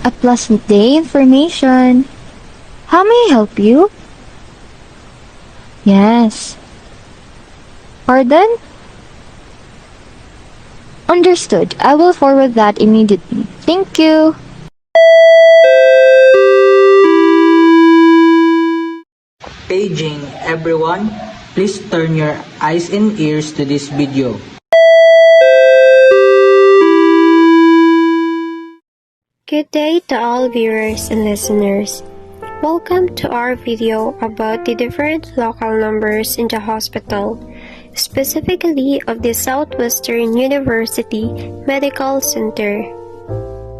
a pleasant day information. How may I help you? Yes. Pardon? Understood. I will forward that immediately. Thank you. Paging everyone, please turn your eyes and ears to this video. Good day to all viewers and listeners. Welcome to our video about the different local numbers in the hospital, specifically of the Southwestern University Medical Center.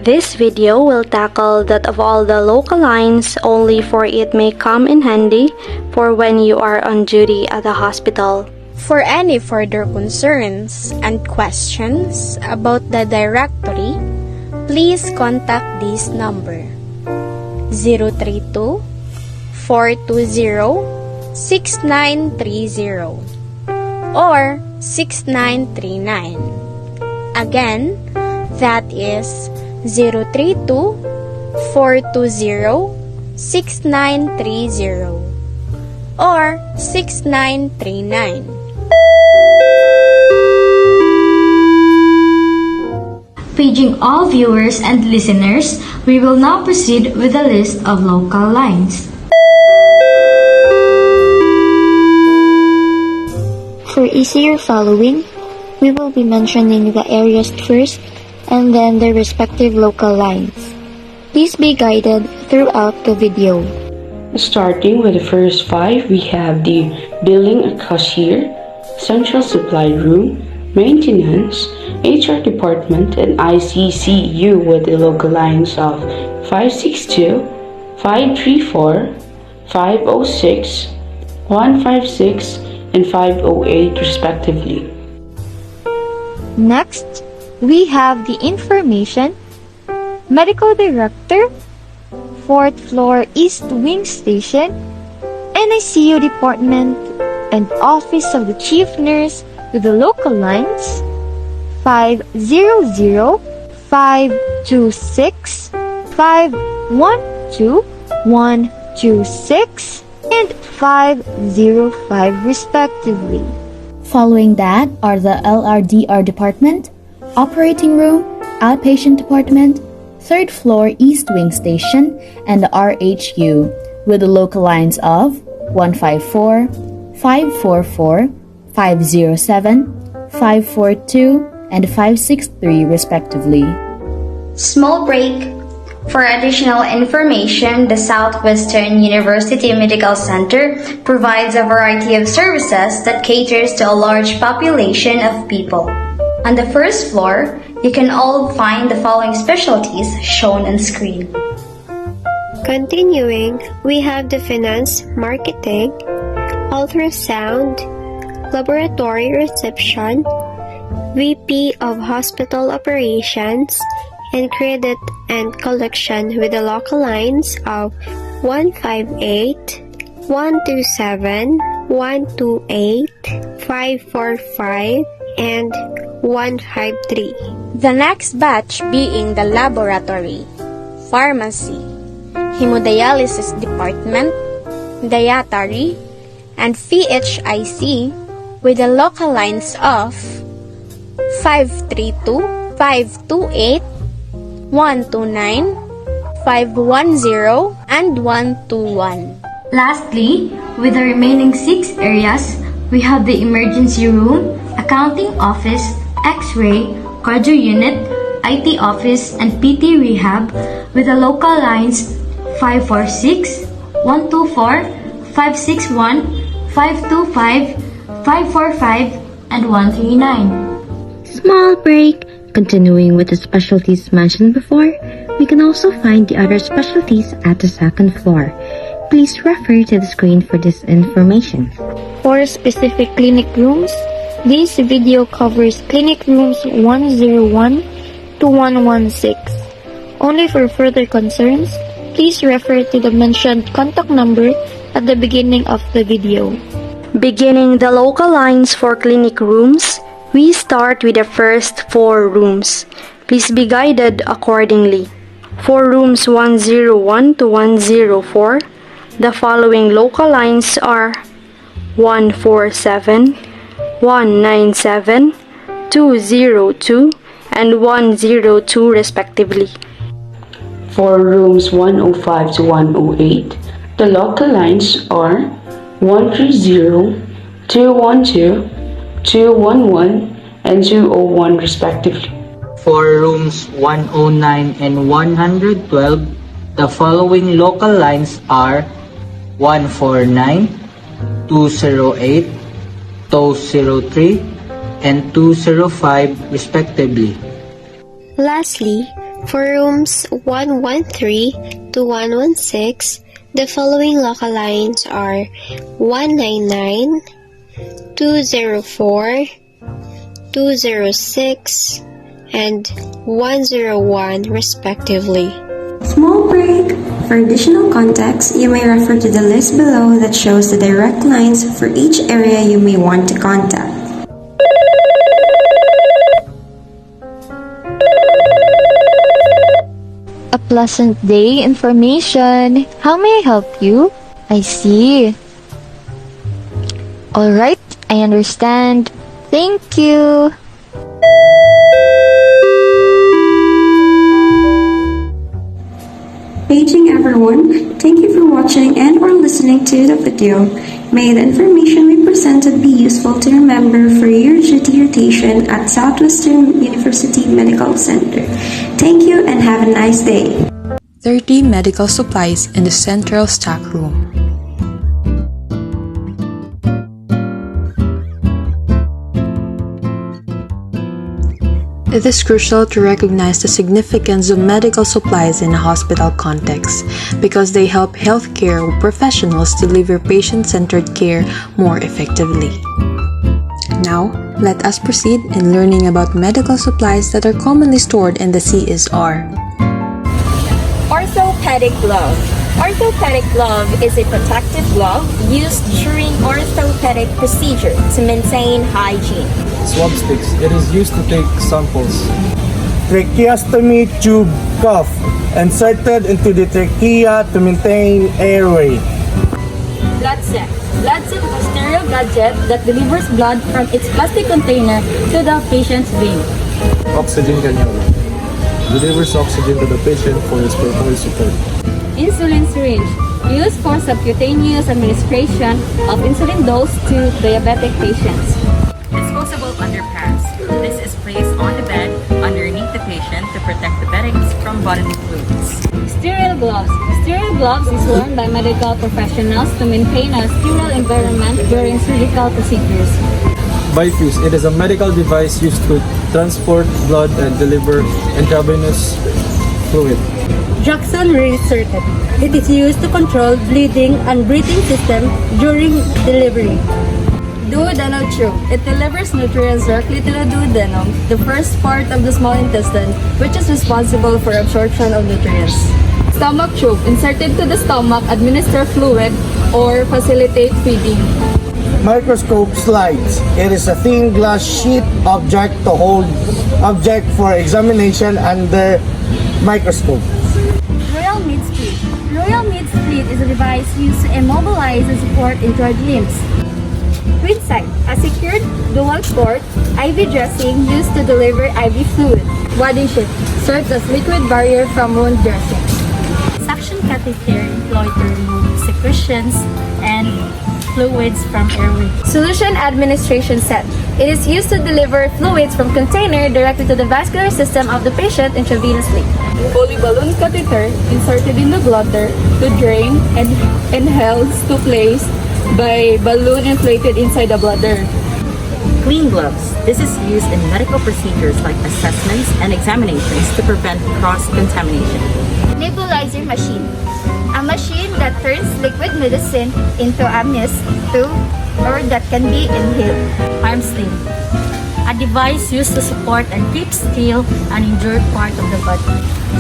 This video will tackle that of all the local lines only, for it may come in handy for when you are on duty at the hospital. For any further concerns and questions about the directory, please contact this number 032-420-6930 or 6939. Again, that is 032-420-6930 or 6939. Paging all viewers and listeners, we will now proceed with a list of local lines. For easier following, we will be mentioning the areas first and then their respective local lines. Please be guided throughout the video. Starting with the first five, we have the billing and cashier, central supply room, maintenance, HR department, and ICCU with the local lines of 562, 534, 506, 156, and 508 respectively. Next, we have the information, medical director, 4th floor East Wing Station, NICU department, and office of the chief nurse with the local lines 500, 526, 512, 126, and 505 respectively. Following that are the LRDR department, operating room, outpatient department, 3rd floor East Wing Station, and the RHU with the local lines of 154, 544, 507, 542, and 563 respectively. Small break. For additional information, the Southwestern University Medical Center provides a variety of services that caters to a large population of people. On the first floor, you can all find the following specialties shown on screen. Continuing, we have the finance, marketing, ultrasound, laboratory reception, VP of hospital operations, and credit and collection with the local lines of 158, 127, 128, 545, and 153. The next batch being the laboratory, pharmacy, hemodialysis department, dietary, and PHIC with the local lines of 532, 528, 129, 510, and 121. Lastly, with the remaining 6 areas, we have the emergency room, accounting office, X-ray, cardio unit, IT office, and PT rehab with the local lines 546, 124, 561, 525, 545, and 139. Small break. Continuing with the specialties mentioned before, we can also find the other specialties at the 2nd floor. Please refer to the screen for this information. For specific clinic rooms, this video covers clinic rooms 101 to 116. Only for further concerns, please refer to the mentioned contact number at the beginning of the video. Beginning the local lines for clinic rooms, we start with the first 4 rooms. Please be guided accordingly. For rooms 101 to 104, the following local lines are 147, 197, 202, and 102 respectively. For rooms 105 to 108, the local lines are 130, 212, 211, and 201 respectively. For rooms 109 and 112, the following local lines are 149, 208, 203, and 205 respectively. Lastly, for rooms 113 to 116, the following local lines are 199, 204, 206, and 101 respectively. Small break. For additional context, you may refer to the list below that shows the direct lines for each area you may want to contact. A pleasant day information. How may I help you? I see. Alright, I understand. Thank you. Paging everyone, thank you for watching and or listening to the video. May the information we presented be useful to remember for your duty rotation at Southwestern University Medical Center. Thank you and have a nice day. 30 medical supplies in the central stock room. It is crucial to recognize the significance of medical supplies in a hospital context because they help healthcare professionals deliver patient-centered care more effectively. Now, let us proceed in learning about medical supplies that are commonly stored in the CSR. Orthopedic glove. Orthopedic glove is a protective glove used during orthopedic procedure to maintain hygiene. Swab sticks. It is used to take samples. Tracheostomy tube cuff inserted into the trachea to maintain airway. Blood set. Blood set is a sterile gadget that delivers blood from its plastic container to the patient's vein. Oxygen cannula. Delivers oxygen to the patient for respiratory support. Insulin syringe. Used for subcutaneous administration of insulin dose to diabetic patients. Disposable underpants. This is placed on the bed underneath the patient to protect the beddings from bodily fluids. Sterile gloves. Sterile gloves is worn by medical professionals to maintain a sterile environment during surgical procedures. Bifuse. It is a medical device used to transport blood and deliver intravenous fluid. Jackson Resurgent. It is used to control bleeding and breathing system during delivery. Duodenal tube. It delivers nutrients directly to the duodenum, the first part of the small intestine, which is responsible for absorption of nutrients. Stomach tube. Inserted to the stomach, administer fluid or facilitate feeding. Microscope slides. It is a thin glass sheet object to hold object for examination under microscope. Royal Meat Split. Royal Meat Split is a device used to immobilize and support injured limbs. Queenside, a secured dual-port IV dressing used to deliver IV fluid. Body sheet serves as liquid barrier from wound dressing. Suction catheter employed to remove secretions and fluids from airway. Solution administration set. It is used to deliver fluids from container directly to the vascular system of the patient intravenously. Polyballoon catheter inserted in the bladder to drain and inhaled to place by balloon inflated inside the bladder. Clean gloves. This is used in medical procedures like assessments and examinations to prevent cross-contamination. Nebulizer machine. A machine that turns liquid medicine into a mist or that can be inhaled. Arm sling. A device used to support and keep still an injured part of the body.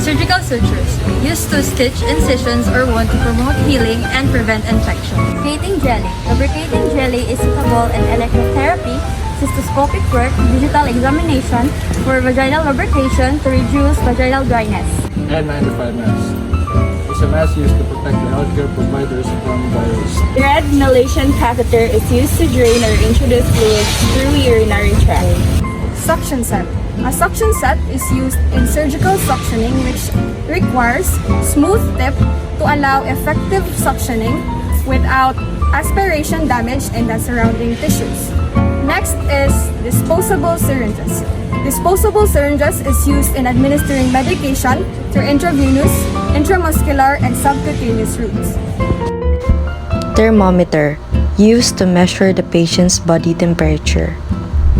Surgical sutures. Used to stitch incisions or wound to promote healing and prevent infection. Lubricating jelly. Lubricating jelly is suitable in electrotherapy, cystoscopic work, digital examination for vaginal lubrication to reduce vaginal dryness. N95 mask. It's a mask used to protect the healthcare providers from virus. The red inhalation catheter is used to drain or introduce fluids through urinary tract. Suction set. A suction set is used in surgical suctioning, which requires smooth tip to allow effective suctioning without aspiration damage in the surrounding tissues. Next is disposable syringes. Disposable syringes is used in administering medication through intravenous, intramuscular, and subcutaneous routes. Thermometer, used to measure the patient's body temperature.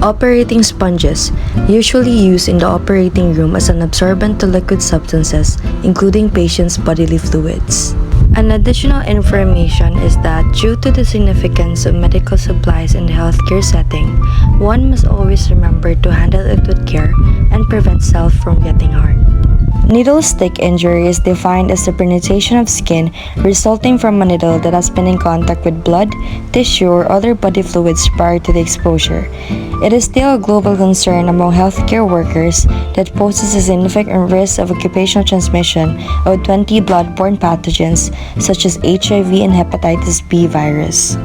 Operating sponges, usually used in the operating room as an absorbent to liquid substances, including patient's bodily fluids. An additional information is that due to the significance of medical supplies in the healthcare setting, one must always remember to handle it with care and prevent self from getting harmed. Needle stick injury is defined as the penetration of skin resulting from a needle that has been in contact with blood, tissue, or other body fluids prior to the exposure. It is still a global concern among healthcare workers that poses a significant risk of occupational transmission of 20 blood-borne pathogens such as HIV and hepatitis B virus.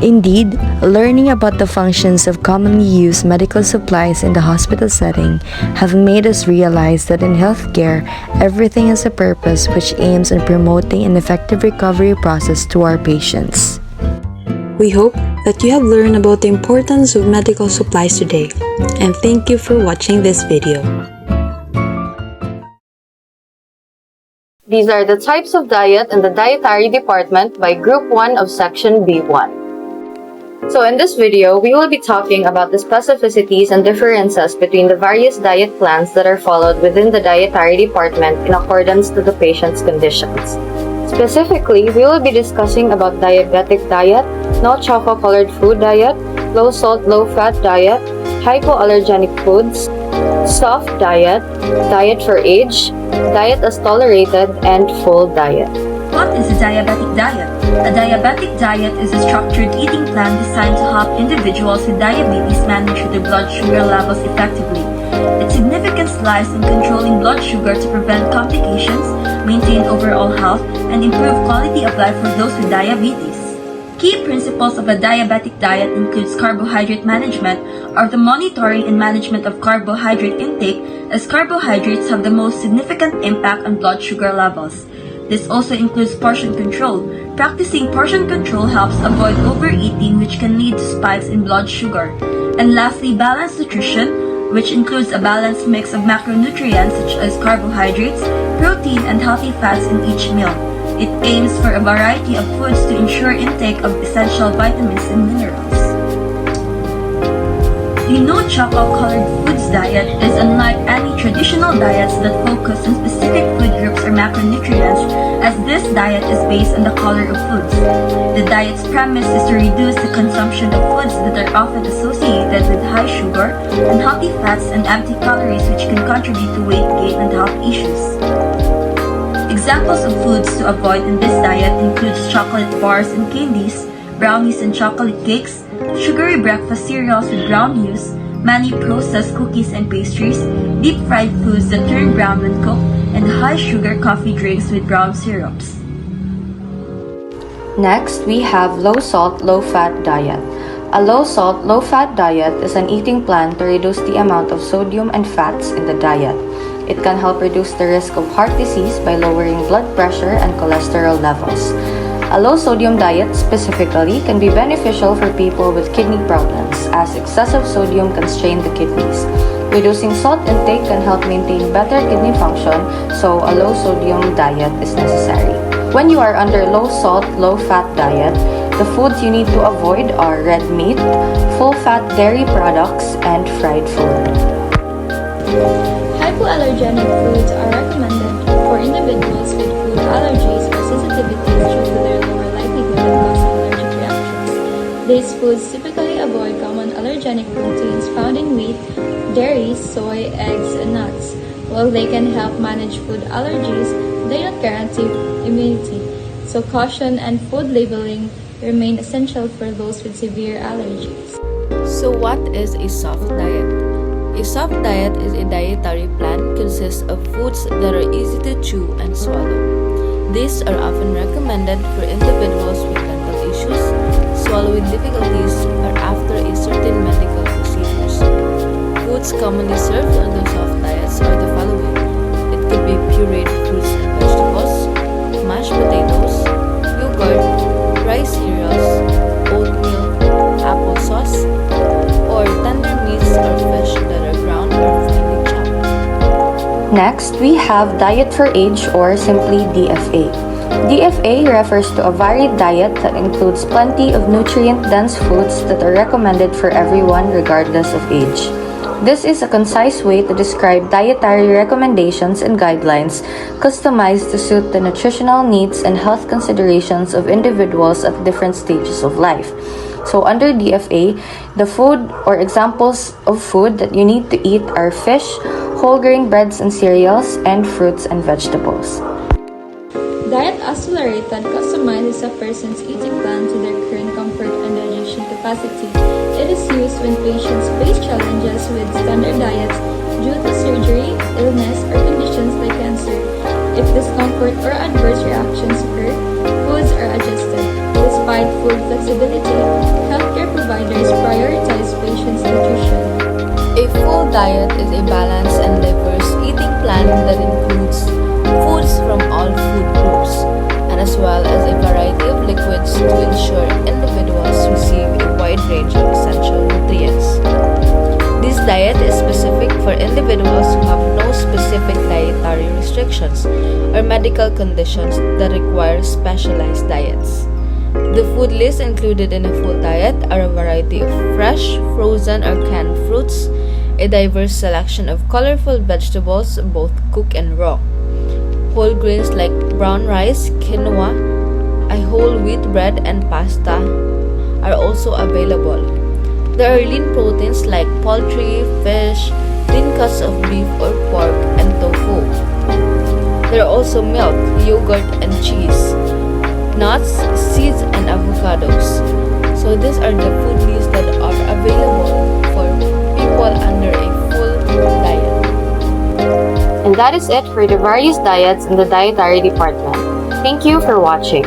Indeed, learning about the functions of commonly used medical supplies in the hospital setting have made us realize that in healthcare, everything has a purpose which aims at promoting an effective recovery process to our patients. We hope that you have learned about the importance of medical supplies today, and thank you for watching this video. These are the types of diet in the Dietary Department by Group 1 of Section B1. So in this video, we will be talking about the specificities and differences between the various diet plans that are followed within the Dietary Department in accordance to the patient's conditions. Specifically, we will be discussing about diabetic diet, no chocolate-colored food diet, low-salt, low-fat diet, hypoallergenic foods, soft diet, diet for age, diet as tolerated, and full diet. What is a diabetic diet? A diabetic diet is a structured eating plan designed to help individuals with diabetes manage their blood sugar levels effectively. Its significance lies in controlling blood sugar to prevent complications, maintain overall health, and improve quality of life for those with diabetes. Key principles of a diabetic diet includes carbohydrate management, or the monitoring and management of carbohydrate intake, as carbohydrates have the most significant impact on blood sugar levels. This also includes portion control. Practicing portion control helps avoid overeating, which can lead to spikes in blood sugar. And lastly, balanced nutrition, which includes a balanced mix of macronutrients such as carbohydrates, protein, and healthy fats in each meal. It aims for a variety of foods to ensure intake of essential vitamins and minerals. The no chocolate-colored foods diet is unlike any traditional diets that focus on specific food groups or macronutrients, as this diet is based on the color of foods. The diet's premise is to reduce the consumption of foods that are often associated with high sugar, unhealthy fats, and empty calories, which can contribute to weight gain and health issues. Examples of foods to avoid in this diet includes chocolate bars and candies, brownies and chocolate cakes, sugary breakfast cereals with brown hues, many processed cookies and pastries, deep-fried foods that turn brown when cooked, and high-sugar coffee drinks with brown syrups. Next, we have low-salt, low-fat diet. A low-salt, low-fat diet is an eating plan to reduce the amount of sodium and fats in the diet. It can help reduce the risk of heart disease by lowering blood pressure and cholesterol levels. A low-sodium diet specifically can be beneficial for people with kidney problems, as excessive sodium can strain the kidneys. Reducing salt intake can help maintain better kidney function, so a low-sodium diet is necessary. When you are under low-salt, low-fat diet, the foods you need to avoid are red meat, full-fat dairy products, and fried food. Hypoallergenic foods are recommended for individuals with food allergies or sensitivities due to their lower likelihood of causing allergic reactions. These foods typically avoid common allergenic proteins found in wheat, dairy, soy, eggs, and nuts. While they can help manage food allergies, they don't guarantee immunity, so caution and food labeling remain essential for those with severe allergies. So what is a soft diet? A soft diet is a dietary plan consists of foods that are easy to chew and swallow. These are often recommended for individuals with dental issues, swallowing difficulties, or after a certain medical procedures. Foods commonly served on the soft diets are the following. It could be pureed fruits and vegetables, mashed potatoes, yogurt, rice cereals, oatmeal, applesauce, or tender meats or fish that are ground or finely chopped. Next, we have Diet for Age or simply DFA. DFA refers to a varied diet that includes plenty of nutrient-dense foods that are recommended for everyone regardless of age. This is a concise way to describe dietary recommendations and guidelines customized to suit the nutritional needs and health considerations of individuals at different stages of life. So under DFA, the food or examples of food that you need to eat are fish, whole grain breads and cereals, and fruits and vegetables. Diet Accelerated customizes a person's eating plan to their current comfort and digestion capacity. It is used when patients face challenges with standard diets due to surgery, illness, or conditions like cancer. If discomfort or adverse reactions occur, foods are adjusted. Despite food flexibility, healthcare providers prioritize patients' nutrition. A full diet is a balanced and diverse eating plan that includes foods from all food groups, and as well as a variety of liquids to ensure individuals receive a wide range of essential nutrients. This diet is specific for individuals who have no specific dietary restrictions or medical conditions that require specialized diets. The food list included in a full diet are a variety of fresh, frozen, or canned fruits, a diverse selection of colorful vegetables, both cooked and raw. Whole grains like brown rice, quinoa, a whole wheat bread, and pasta are also available. There are lean proteins like poultry, fish, lean cuts of beef or pork, and tofu. There are also milk, yogurt, and cheese, nuts, seeds, and avocados. So these are the food lists that are available for people under a full diet. And that is it for the various diets in the Dietary Department. Thank you for watching.